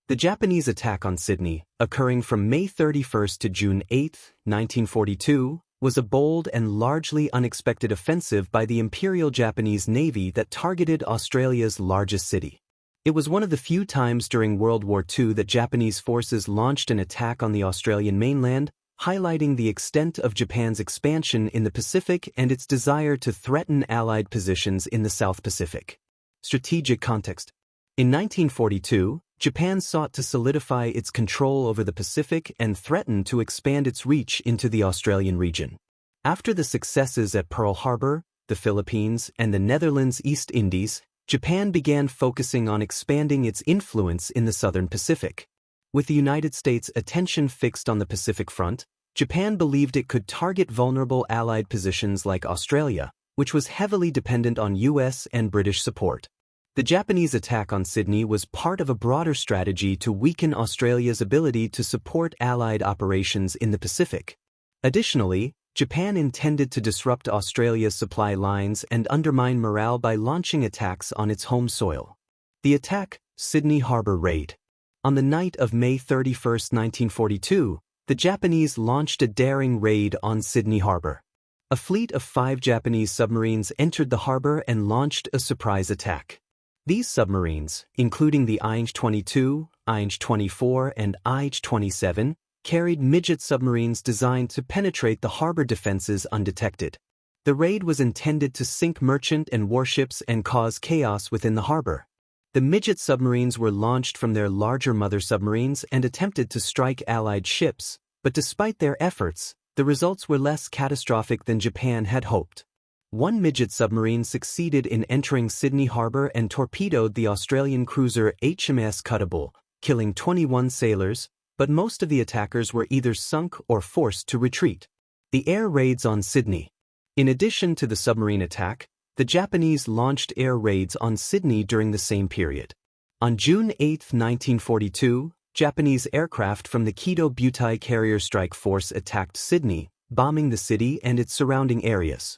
The Japanese attack on Sydney, occurring from May 31 to June 8, 1942, was a bold and largely unexpected offensive by the Imperial Japanese Navy that targeted Australia's largest city. It was one of the few times during World War II that Japanese forces launched an attack on the Australian mainland, highlighting the extent of Japan's expansion in the Pacific and its desire to threaten Allied positions in the South Pacific. Strategic context. In 1942, Japan sought to solidify its control over the Pacific and threatened to expand its reach into the Australian region. After the successes at Pearl Harbor, the Philippines, and the Netherlands East Indies, Japan began focusing on expanding its influence in the Southern Pacific. With the United States' attention fixed on the Pacific front, Japan believed it could target vulnerable Allied positions like Australia, which was heavily dependent on US and British support. The Japanese attack on Sydney was part of a broader strategy to weaken Australia's ability to support Allied operations in the Pacific. Additionally, Japan intended to disrupt Australia's supply lines and undermine morale by launching attacks on its home soil. The attack, Sydney Harbour Raid. On the night of May 31, 1942, the Japanese launched a daring raid on Sydney Harbour. A fleet of 5 Japanese submarines entered the harbour and launched a surprise attack. These submarines, including the IH-22, IH-24, and IH-27, carried midget submarines designed to penetrate the harbor defenses undetected. The raid was intended to sink merchant and warships and cause chaos within the harbor. The midget submarines were launched from their larger mother submarines and attempted to strike Allied ships, but despite their efforts, the results were less catastrophic than Japan had hoped. One midget submarine succeeded in entering Sydney Harbour and torpedoed the Australian cruiser HMS Cuttable, killing 21 sailors, but most of the attackers were either sunk or forced to retreat. The air raids on Sydney. In addition to the submarine attack, the Japanese launched air raids on Sydney during the same period. On June 8, 1942, Japanese aircraft from the Kido Butai Carrier Strike Force attacked Sydney, bombing the city and its surrounding areas.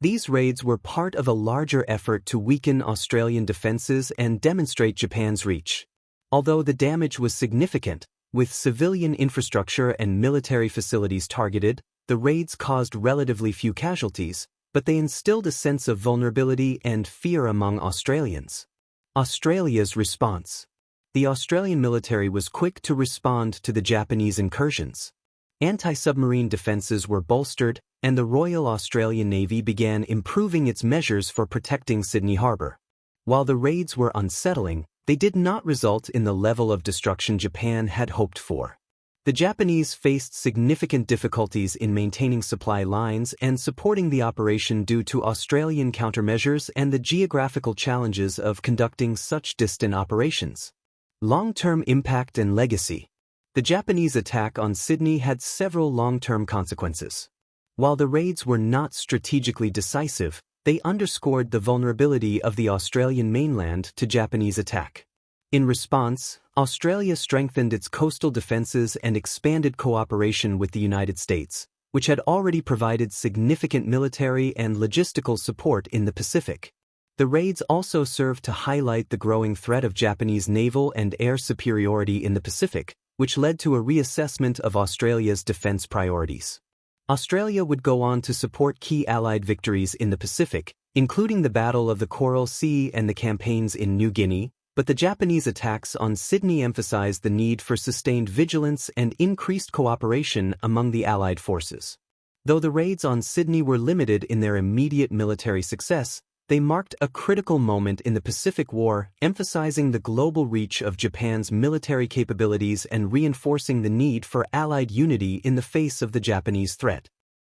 These raids were part of a larger effort to weaken Australian defenses and demonstrate Japan's reach. Although the damage was significant, with civilian infrastructure and military facilities targeted, the raids caused relatively few casualties, but they instilled a sense of vulnerability and fear among Australians. Australia's response. The Australian military was quick to respond to the Japanese incursions. Anti-submarine defenses were bolstered, and the Royal Australian Navy began improving its measures for protecting Sydney Harbour. While the raids were unsettling, they did not result in the level of destruction Japan had hoped for. The Japanese faced significant difficulties in maintaining supply lines and supporting the operation due to Australian countermeasures and the geographical challenges of conducting such distant operations. Long-term impact and legacy. The Japanese attack on Sydney had several long-term consequences. While the raids were not strategically decisive, they underscored the vulnerability of the Australian mainland to Japanese attack. In response, Australia strengthened its coastal defenses and expanded cooperation with the United States, which had already provided significant military and logistical support in the Pacific. The raids also served to highlight the growing threat of Japanese naval and air superiority in the Pacific, which led to a reassessment of Australia's defense priorities. Australia would go on to support key Allied victories in the Pacific, including the Battle of the Coral Sea and the campaigns in New Guinea, but the Japanese attacks on Sydney emphasized the need for sustained vigilance and increased cooperation among the Allied forces. Though the raids on Sydney were limited in their immediate military success, they marked a critical moment in the Pacific War, emphasizing the global reach of Japan's military capabilities and reinforcing the need for Allied unity in the face of the Japanese threat.